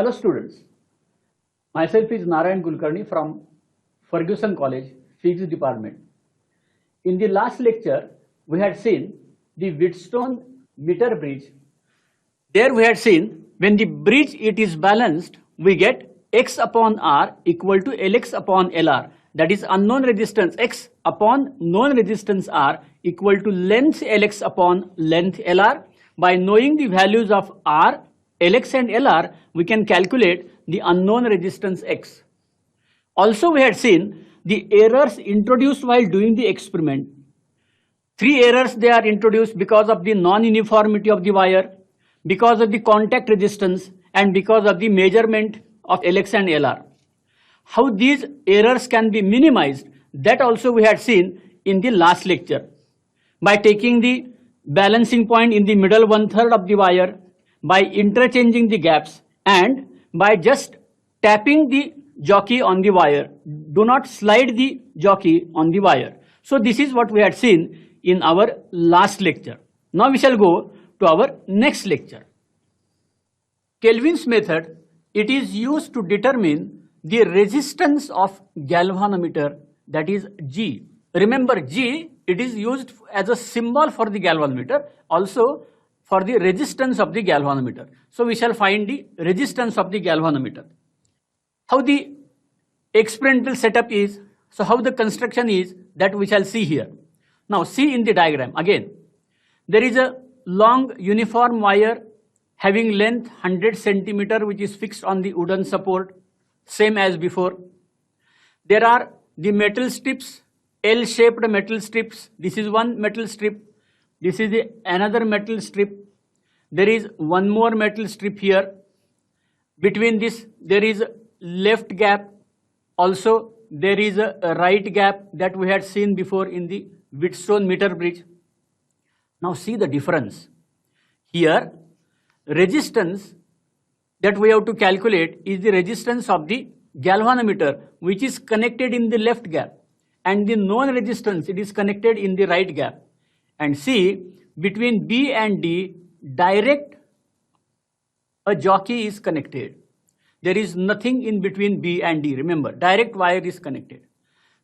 Hello students, myself is Narayan Kulkarni from Ferguson College, Physics Department. In the last lecture, we had seen the Wheatstone meter bridge. There we had seen when the bridge it is balanced, we get x upon r equal to Lx upon Lr. That is unknown resistance x upon known resistance r equal to length Lx upon length Lr. By knowing the values of r, Lx and Lr, we can calculate the unknown resistance x. Also we had seen the errors introduced while doing the experiment. Three errors they are introduced because of the non-uniformity of the wire, because of the contact resistance, and because of the measurement of Lx and Lr. How these errors can be minimized, that also we had seen in the last lecture. By taking the balancing point in the middle 1/3 of the wire, by interchanging the gaps, and by just tapping the jockey on the wire. Do not slide the jockey on the wire. So this is what we had seen in our last lecture. Now we shall go to our next lecture. Kelvin's method, it is used to determine the resistance of galvanometer, that is G. Remember G, it is used as a symbol for the galvanometer, also for the resistance of the galvanometer. So we shall find the resistance of the galvanometer. How the experimental setup is, so how the construction is, that we shall see here. Now see in the diagram again. There is a long uniform wire having length 100 centimeter which is fixed on the wooden support, same as before. There are the metal strips, L-shaped metal strips. This is one metal strip. This is another metal strip. There is one more metal strip here. Between this there is a left gap. Also there is a right gap that we had seen before in the Wheatstone meter bridge. Now see the difference. Here resistance that we have to calculate is the resistance of the galvanometer which is connected in the left gap, and the known resistance it is connected in the right gap. And see, between B and D direct a jockey is connected. There is nothing in between B and D. Remember, direct wire is connected.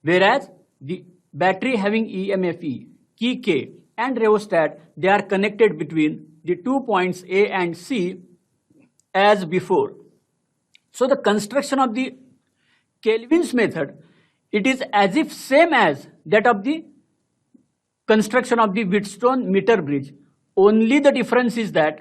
Whereas the battery having EMFE, key K and rheostat, they are connected between the 2 points A and C as before. So the construction of the Kelvin's method, it is as if same as that of the construction of the Wheatstone meter bridge. Only the difference is that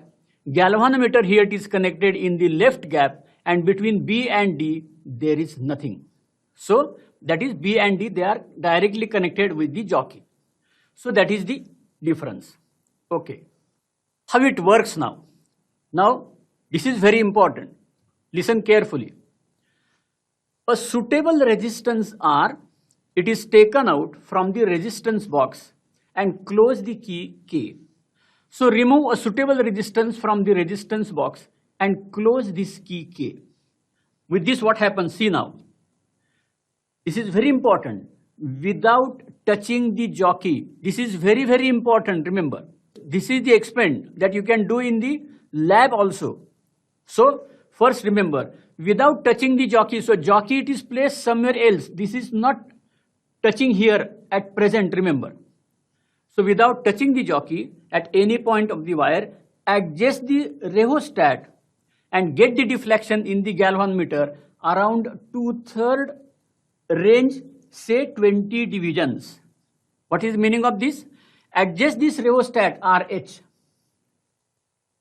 galvanometer here it is connected in the left gap, and between B and D there is nothing. So that is B and D, they are directly connected with the jockey. So that is the difference. Okay. How it works now? Now this is very important. Listen carefully. A suitable resistance R, it is taken out from the resistance box and close the key K. So remove a suitable resistance from the resistance box and close this key K. With this what happens? See now. This is very important. Without touching the jockey. This is very, very important, remember. This is the experiment that you can do in the lab also. So first remember, without touching the jockey, so jockey it is placed somewhere else. This is not touching here at present, remember. So without touching the jockey at any point of the wire, adjust the rheostat and get the deflection in the galvanometer around 2/3 range, say 20 divisions. What is the meaning of this? Adjust this rheostat RH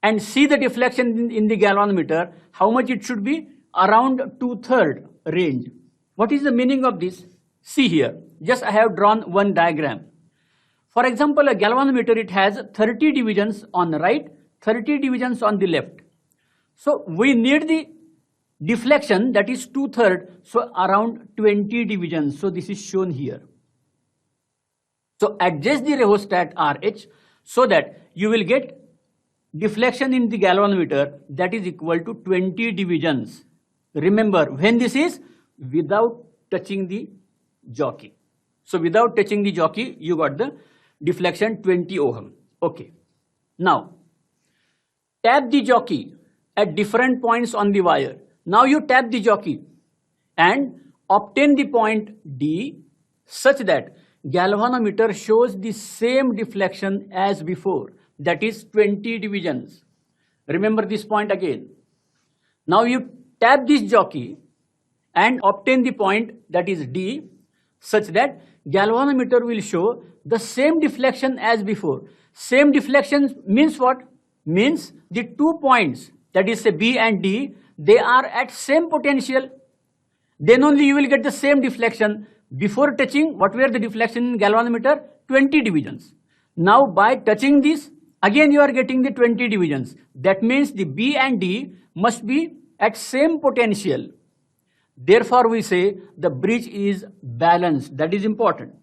and see the deflection in the galvanometer, how much it should be, around 2/3 range. What is the meaning of this? See here, just I have drawn one diagram. For example, a galvanometer, it has 30 divisions on the right, 30 divisions on the left. So we need the deflection that is 2/3, so around 20 divisions. So this is shown here. So adjust the rheostat RH so that you will get deflection in the galvanometer that is equal to 20 divisions. Remember, when this is without touching the jockey. So without touching the jockey, you got the deflection 20 ohm. Okay. Now, tap the jockey at different points on the wire. Now you tap the jockey and obtain the point D such that galvanometer shows the same deflection as before, that is 20 divisions. Remember this point again. Now you tap this jockey and obtain the point, that is D, such that galvanometer will show the same deflection as before. Same deflection means what? Means the 2 points, that is say B and D, they are at same potential. Then only you will get the same deflection. Before touching, what were the deflection in galvanometer? 20 divisions. Now by touching this, again you are getting the 20 divisions. That means the B and D must be at same potential. Therefore we say the bridge is balanced. That is important.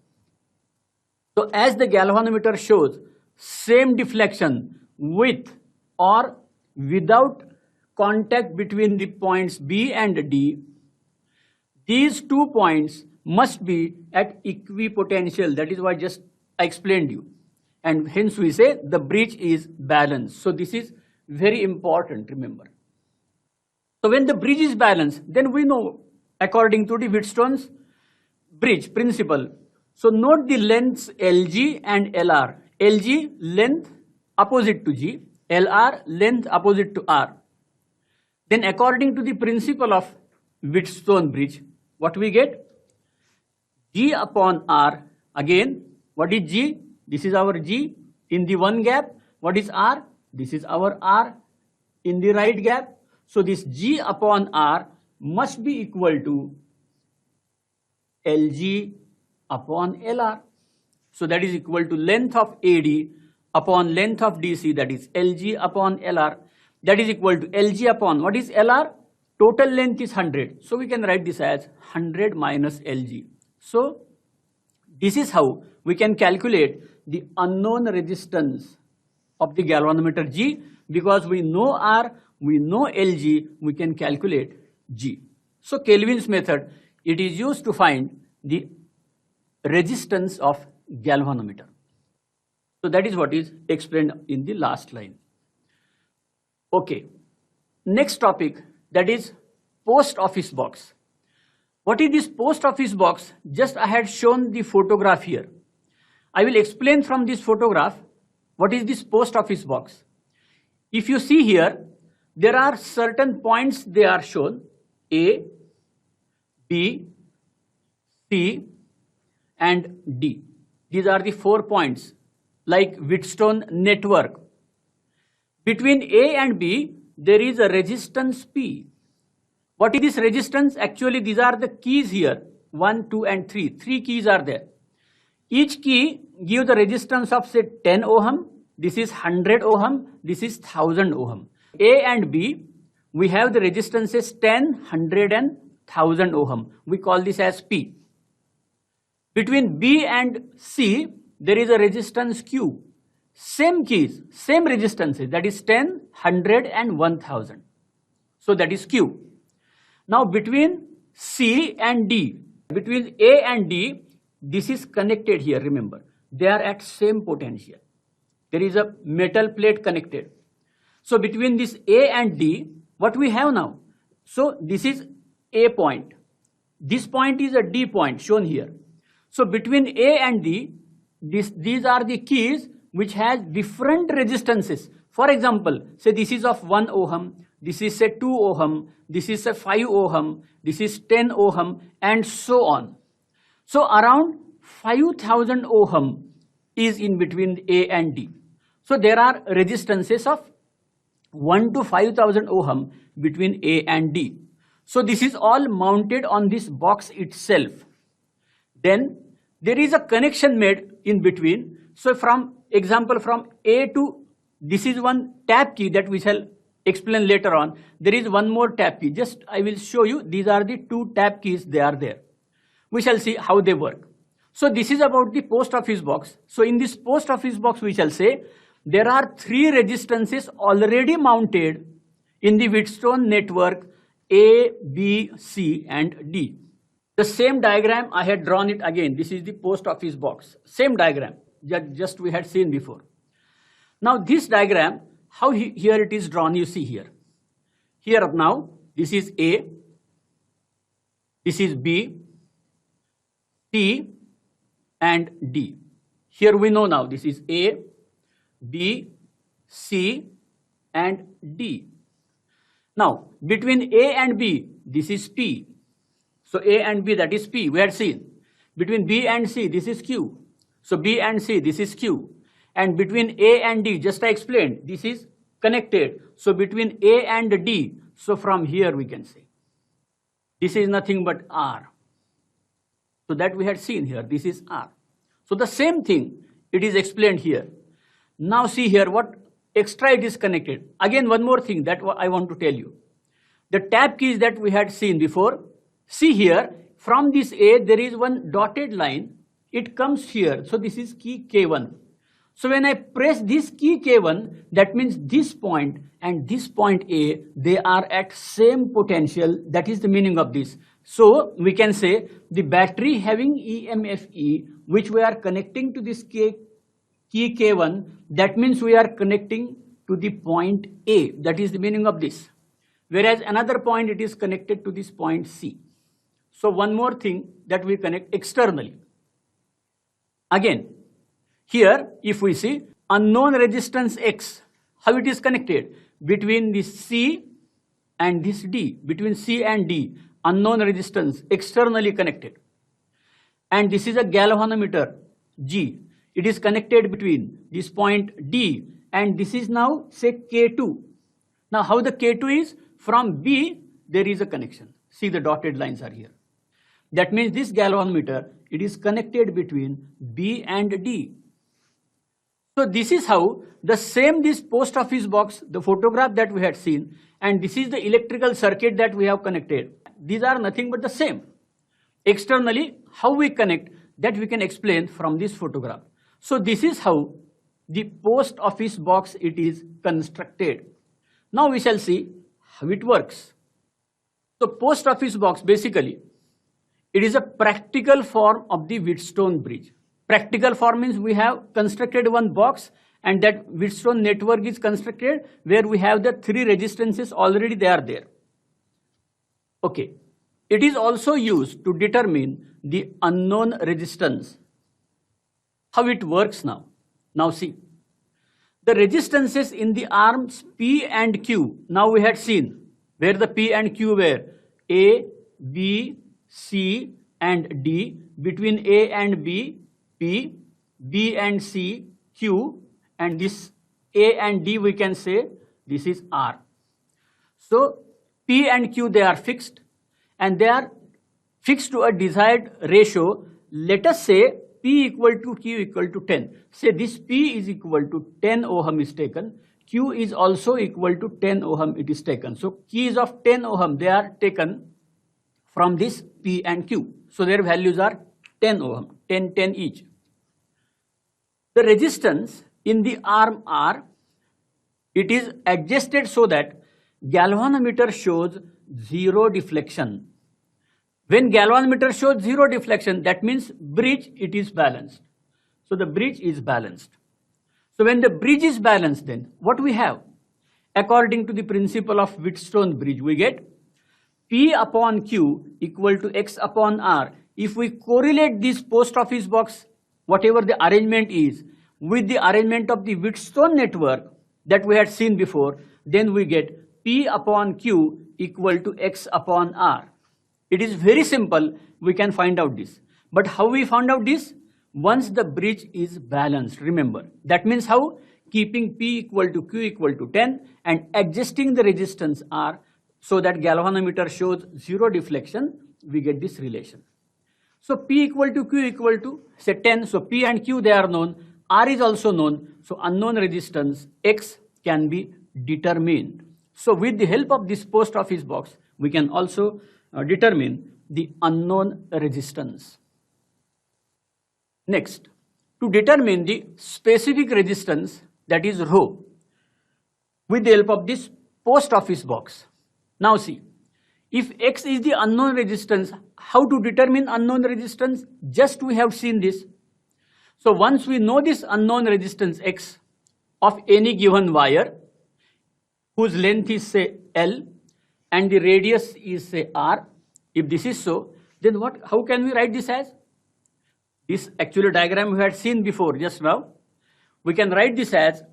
So as the galvanometer shows same deflection with or without contact between the points B and D, these 2 points must be at equipotential. That is why just I explained you. And hence we say the bridge is balanced. So this is very important, remember. So when the bridge is balanced, then we know according to the Wheatstone's bridge principle. So note the lengths LG and LR. LG length opposite to G, LR length opposite to R. Then according to the principle of Wheatstone bridge, what we get? G upon R. Again, what is G? This is our G in the one gap. What is R? This is our R in the right gap. So this G upon R must be equal to LG upon LR. So that is equal to length of AD upon length of DC, that is LG upon LR. That is equal to LG upon, what is LR? Total length is 100. So we can write this as 100 minus LG. So this is how we can calculate the unknown resistance of the galvanometer G. Because we know R, we know LG, we can calculate G. So Kelvin's method, it is used to find the resistance of galvanometer. So that is what is explained in the last line. Okay, next topic, that is post office box. What is this post office box? Just I had shown the photograph here. I will explain from this photograph what is this post office box. If you see here, there are certain points they are shown, A, B, C and D. These are the 4 points like Wheatstone network. Between A and B, there is a resistance P. What is this resistance? Actually, these are the keys here, 1, 2 and 3. 3 keys are there. Each key gives the resistance of say 10 ohm, this is 100 ohm, this is 1000 ohm. A and B, we have the resistances 10, 100 and 1000 ohm. We call this as P. Between B and C, there is a resistance Q. Same keys, same resistances, that is 10, 100 and 1000. So that is Q. Now between C and D, between A and D, this is connected here, remember. They are at same potential. There is a metal plate connected. So between this A and D, what we have now? So this is A point. This point is a D point shown here. So between A and D, these are the keys which has different resistances. For example, say this is of 1 ohm, this is say 2 ohm, this is a 5 ohm, this is 10 ohm and so on. So around 5000 ohm is in between A and D. So there are resistances of 1 to 5000 ohm between A and D. So this is all mounted on this box itself. Then there is a connection made in between. So from example, from A to, this is one tab key that we shall explain later on. There is one more tab key. Just I will show you. These are the 2 tab keys. They are there. We shall see how they work. So this is about the post office box. So in this post office box, we shall say there are 3 resistances already mounted in the Wheatstone network A, B, C and D. The same diagram I had drawn it again. This is the post office box. Same diagram just we had seen before. Now this diagram, how here it is drawn, you see here. Here now This is A, this is B, C and D. Here we know now this is A, B, C and D. Now between A and B, this is P. So A and B, that is P, we had seen. Between B and C, this is Q. So B and C, this is Q. And between A and D, just I explained, this is connected. So between A and D, so from here we can say, this is nothing but R. So that we had seen here, this is R. So the same thing, it is explained here. Now see here what extra it is connected. Again, one more thing that I want to tell you. The tab keys that we had seen before, see here, from this A, there is one dotted line. It comes here. So this is key K1. So when I press this key K1, that means this point and this point A, they are at same potential. That is the meaning of this. So we can say the battery having EMF E, which we are connecting to this key K1, that means we are connecting to the point A. That is the meaning of this. Whereas another point, it is connected to this point C. So one more thing that we connect externally. Again, here if we see unknown resistance X, how it is connected? Between this C and this D, between C and D, unknown resistance externally connected. And this is a galvanometer G. It is connected between this point D and this is now say K2. Now how the K2 is? From B there is a connection. See the dotted lines are here. That means this galvanometer, it is connected between B and D. So this is how the same this post office box, the photograph that we had seen, and this is the electrical circuit that we have connected. These are nothing but the same. Externally, how we connect, that we can explain from this photograph. So this is how the post office box it is constructed. Now we shall see how it works. So post office box basically, it is a practical form of the Wheatstone bridge. Practical form means we have constructed one box and that Wheatstone network is constructed where we have the three resistances already they are there. Okay. It is also used to determine the unknown resistance. How it works now? Now see. The resistances in the arms P and Q, now we had seen where the P and Q were A, B, C and D, between A and B, P, B and C, Q, and this A and D we can say this is R. So P and Q they are fixed and they are fixed to a desired ratio. Let us say P equal to Q equal to 10. Say this P is equal to 10 ohm is taken. Q is also equal to 10 ohm it is taken. So keys of 10 ohm they are taken from this P and Q. So their values are 10 ohm, 10, 10 each. The resistance in the arm R, it is adjusted so that galvanometer shows zero deflection. When galvanometer shows zero deflection, that means bridge it is balanced. So the bridge is balanced. So when the bridge is balanced, then what we have? According to the principle of Wheatstone bridge, we get P upon Q equal to X upon R. If we correlate this post office box, whatever the arrangement is, with the arrangement of the Wheatstone network that we had seen before, then we get P upon Q equal to X upon R. It is very simple, we can find out this. But how we found out this? Once the bridge is balanced, remember. That means how? Keeping P equal to Q equal to 10 and adjusting the resistance R so that galvanometer shows zero deflection, we get this relation. So P equal to Q equal to say 10, so P and Q they are known, R is also known, so unknown resistance X can be determined. So with the help of this post office box, we can also determine the unknown resistance. Next, to determine the specific resistance, that is rho, with the help of this post office box. Now see, if X is the unknown resistance, how to determine unknown resistance? Just we have seen this. So once we know this unknown resistance X of any given wire, whose length is say L, and the radius is say r. If this is so, then how can we write this as? This actual diagram we had seen before just now. We can write this as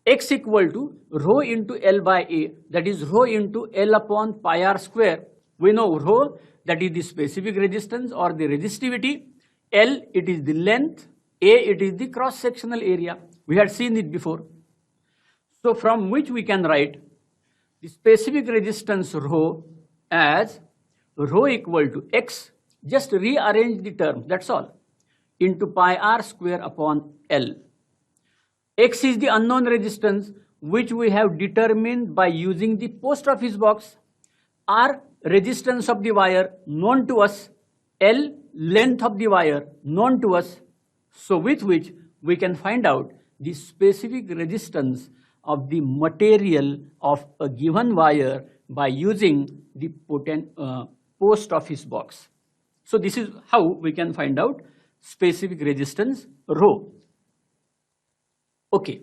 x equal to rho into L by A, that is rho into L upon pi r square. We know rho, that is the specific resistance or the resistivity, L it is the length, A it is the cross sectional area. We had seen it before. So from which we can write the specific resistance rho as rho equal to x, just rearrange the term, that's all, into pi r square upon L. X is the unknown resistance which we have determined by using the post office box. R, resistance of the wire known to us, L, length of the wire known to us, so with which we can find out the specific resistance of the material of a given wire by using the post office box. So this is how we can find out specific resistance rho. Okay,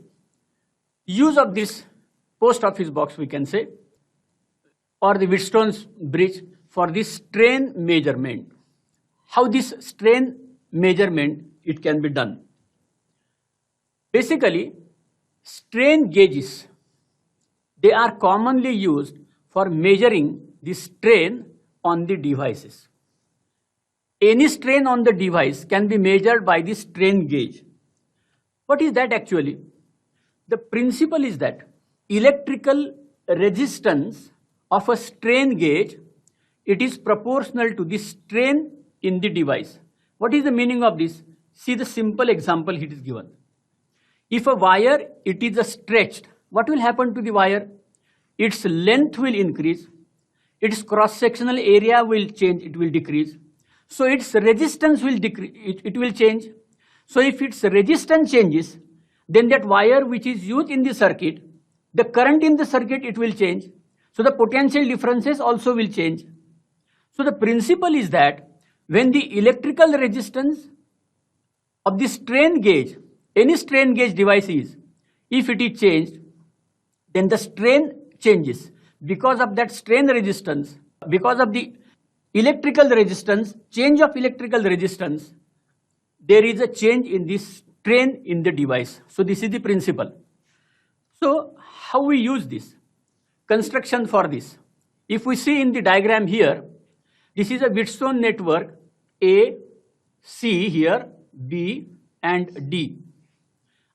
use of this post office box we can say, or the Wheatstone's bridge for this strain measurement. How this strain measurement it can be done? Basically, strain gauges, they are commonly used for measuring the strain on the devices. Any strain on the device can be measured by the strain gauge. What is that actually? The principle is that electrical resistance of a strain gauge, it is proportional to the strain in the device. What is the meaning of this? See the simple example it is given. If a wire, it is stretched, what will happen to the wire? Its length will increase, its cross-sectional area will change, it will decrease. So its resistance will decrease, it will change. So if its resistance changes, then that wire which is used in the circuit, the current in the circuit, it will change. So the potential differences also will change. So the principle is that when the electrical resistance of the strain gauge, any strain gauge device is, if it is changed, then the strain changes. Because of that strain resistance, because of the electrical resistance, change of electrical resistance, there is a change in this strain in the device. So this is the principle. So how we use this? Construction for this. If we see in the diagram here, this is a Wheatstone network A, C here, B and D.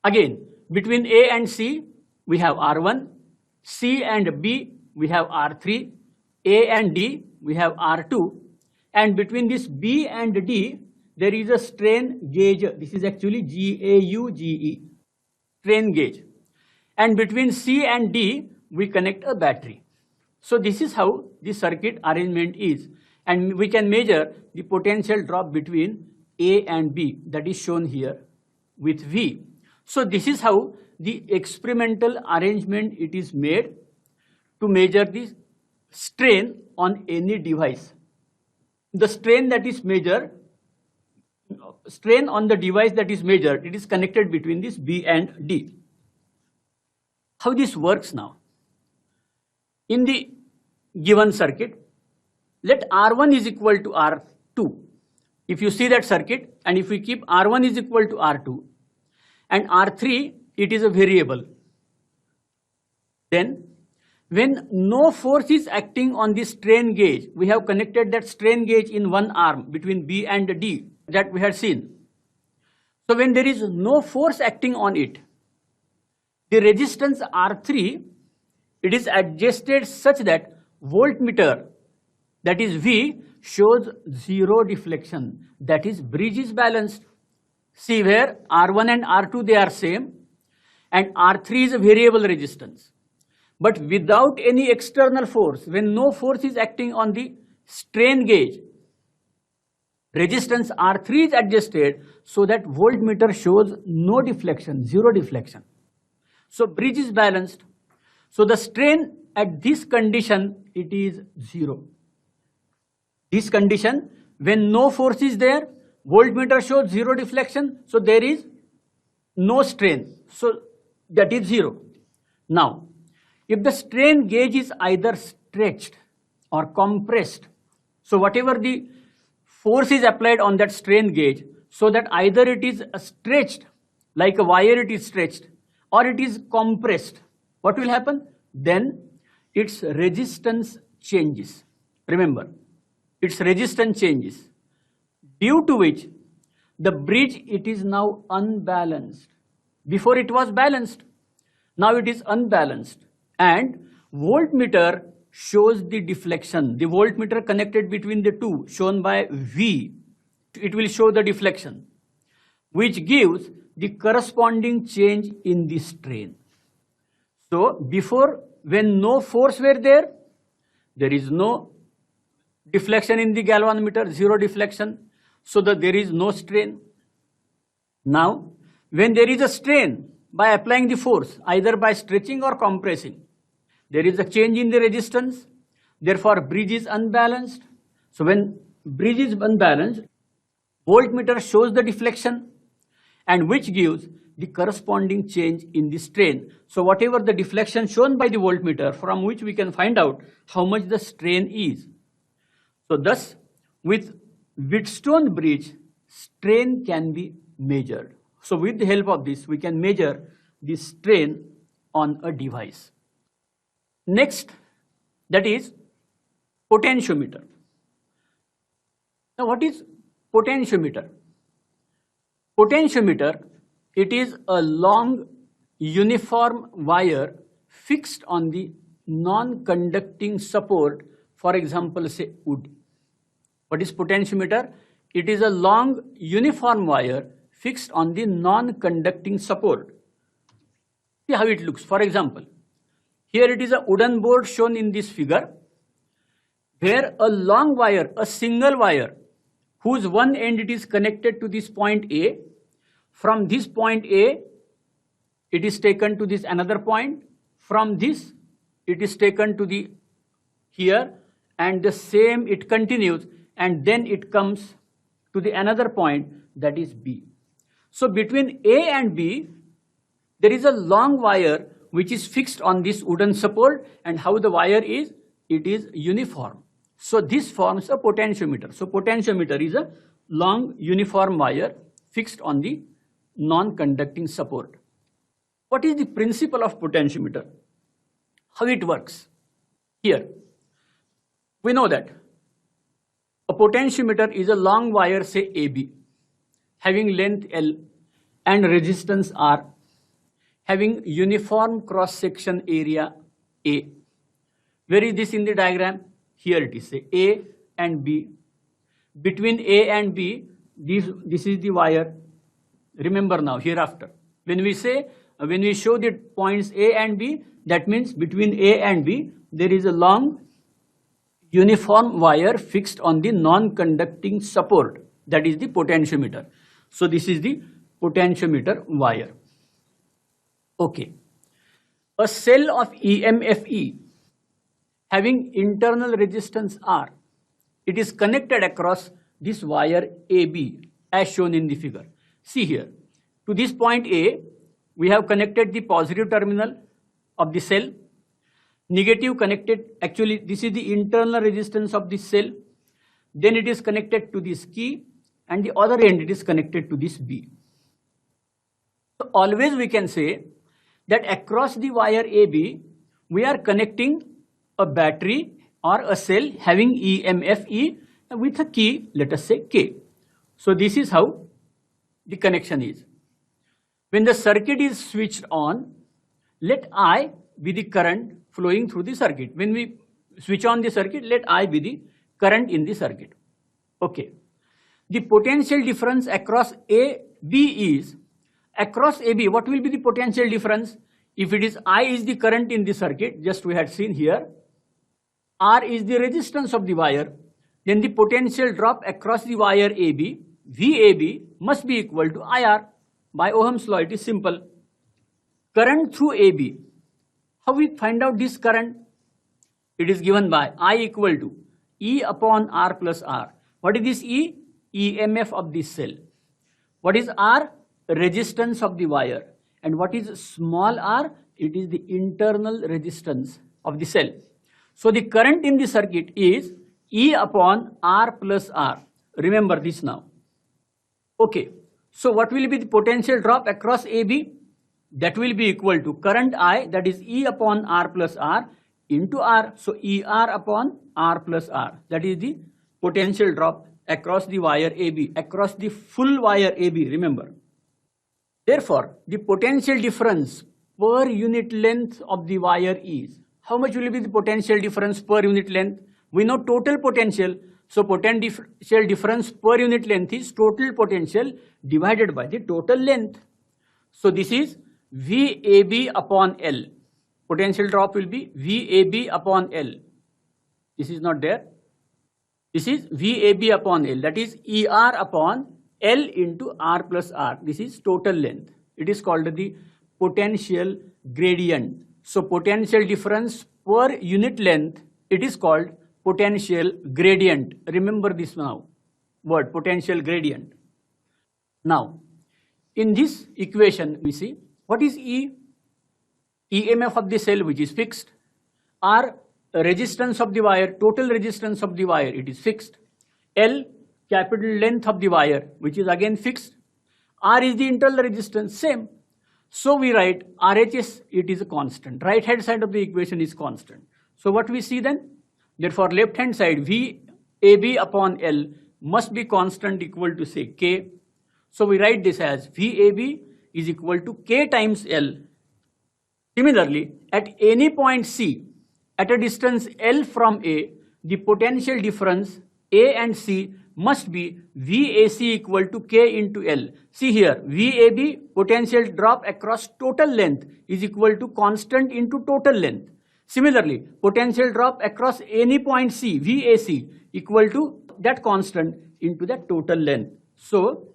Again, between A and C, we have R1, C and B, we have R3, A and D, we have R2, and between this B and D, there is a strain gauge. This is actually GAUGE, strain gauge. And between C and D, we connect a battery. So this is how the circuit arrangement is. And we can measure the potential drop between A and B, that is shown here with V. So this is how the experimental arrangement it is made to measure the strain on any device. The strain that is measured, strain on the device that is measured, it is connected between this B and D. How this works now? In the given circuit, let R1 is equal to R2. If you see that circuit, and if we keep R1 is equal to R2, and R3, it is a variable, then when no force is acting on the strain gauge, we have connected that strain gauge in one arm between B and D that we had seen. So when there is no force acting on it, the resistance R3, it is adjusted such that voltmeter, that is V, shows zero deflection, that is bridge is balanced. See where R1 and R2 they are same, and R3 is a variable resistance. But without any external force, when no force is acting on the strain gauge, resistance R3 is adjusted so that voltmeter shows no deflection, zero deflection. So bridge is balanced. So the strain at this condition, it is zero. This condition, when no force is there, voltmeter shows zero deflection, so there is no strain. So that is zero. Now, if the strain gauge is either stretched, or compressed. So whatever the force is applied on that strain gauge, so that either it is stretched, like a wire it is stretched, or it is compressed, what will happen? Then its resistance changes. Remember, its resistance changes, due to which the bridge, it is now unbalanced. Before it was balanced, now it is unbalanced, and voltmeter shows the deflection. The voltmeter connected between the two, shown by V, it will show the deflection, which gives the corresponding change in the strain. So before, when no force were there is no deflection in the galvanometer, zero deflection, so that there is no strain. Now, when there is a strain, by applying the force, either by stretching or compressing, there is a change in the resistance, therefore bridge is unbalanced. So when bridge is unbalanced, voltmeter shows the deflection, and which gives the corresponding change in the strain. So whatever the deflection shown by the voltmeter, from which we can find out how much the strain is. So thus, with Wheatstone bridge, strain can be measured. So with the help of this, we can measure the strain on a device. Next, that is potentiometer. Now what is potentiometer? Potentiometer, it is a long uniform wire fixed on the non-conducting support, for example, say wood. What is potentiometer? It is a long uniform wire fixed on the non-conducting support. See how it looks. For example, here it is a wooden board shown in this figure, where a long wire, a single wire, whose one end it is connected to this point A. From this point A, it is taken to this another point. From this, it is taken to the here, and the same it continues, and then it comes to the another point, that is B. So between A and B, there is a long wire which is fixed on this wooden support, and how the wire is, it is uniform. So this forms a potentiometer. So potentiometer is a long uniform wire fixed on the non-conducting support. What is the principle of potentiometer? How it works? Here, we know that a potentiometer is a long wire, say AB, having length L and resistance R, having uniform cross-section area A. Where is this in the diagram? Here it is, say A and B. Between A and B, this is the wire. Remember now, hereafter, when we show the points A and B, that means between A and B, there is a long uniform wire fixed on the non-conducting support. That is the potentiometer. So this is the potentiometer wire. Okay. A cell of EMFE having internal resistance R, it is connected across this wire AB as shown in the figure. See here, to this point A, we have connected the positive terminal of the cell, negative connected, actually this is the internal resistance of this cell, then it is connected to this key, and the other end it is connected to this B. So always we can say that across the wire AB, we are connecting a battery or a cell having EMFE with a key, let us say K. So this is how the connection is. When the circuit is switched on, let I be the current flowing through the circuit. When we switch on the circuit, let I be the current in the circuit. Okay. The potential difference across AB is, across AB, what will be the potential difference? If it is I is the current in the circuit, just we had seen here, R is the resistance of the wire, then the potential drop across the wire AB, VAB, must be equal to IR. By Ohm's law, it is simple. Current through AB. How we find out this current? It is given by I equal to E upon R plus R. What is this E? EMF of this cell. What is R? Resistance of the wire. And what is small r? It is the internal resistance of the cell. So the current in the circuit is E upon R plus R. Remember this now. Okay. So what will be the potential drop across AB? That will be equal to current I, that is E upon R plus R into R. So ER upon R plus R. That is the potential drop across the wire AB, across the full wire AB, remember. Therefore, the potential difference per unit length of the wire is, how much will be the potential difference per unit length? We know total potential, so potential difference per unit length is total potential divided by the total length. So this is VAB upon L. Potential drop will be VAB upon L. This is not there. This is VAB upon L, that is ER upon L into R plus R. This is total length. It is called the potential gradient. So potential difference per unit length, it is called potential gradient. Remember this now, word potential gradient. Now, in this equation, we see what is E? EMF of the cell, which is fixed. R, resistance of the wire, total resistance of the wire, it is fixed. L, capital length of the wire, which is again fixed. R is the internal resistance, same. So we write RHS, it is a constant. Right hand side of the equation is constant. So what we see then? Therefore, left hand side VAB upon L must be constant, equal to say K. So we write this as VAB is equal to K times L. Similarly, at any point C, at a distance L from A, the potential difference A and C must be VAC equal to K into L. See here, VAB, potential drop across total length, is equal to constant into total length. Similarly, potential drop across any point C, VAC, equal to that constant into that total length. So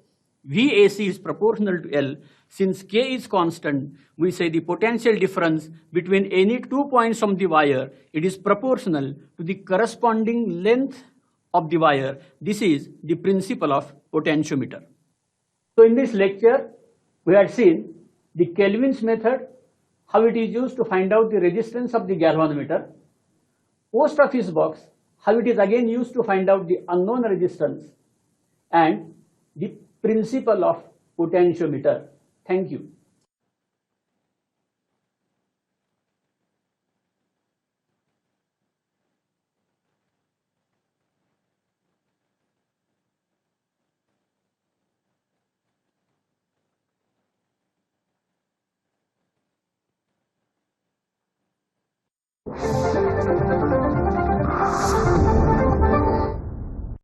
VAC is proportional to L. Since K is constant, we say the potential difference between any 2 points from the wire, it is proportional to the corresponding length of the wire. This is the principle of potentiometer. So in this lecture, we had seen the Kelvin's method, how it is used to find out the resistance of the galvanometer. Post office box, how it is again used to find out the unknown resistance, and the principle of potentiometer. Thank you.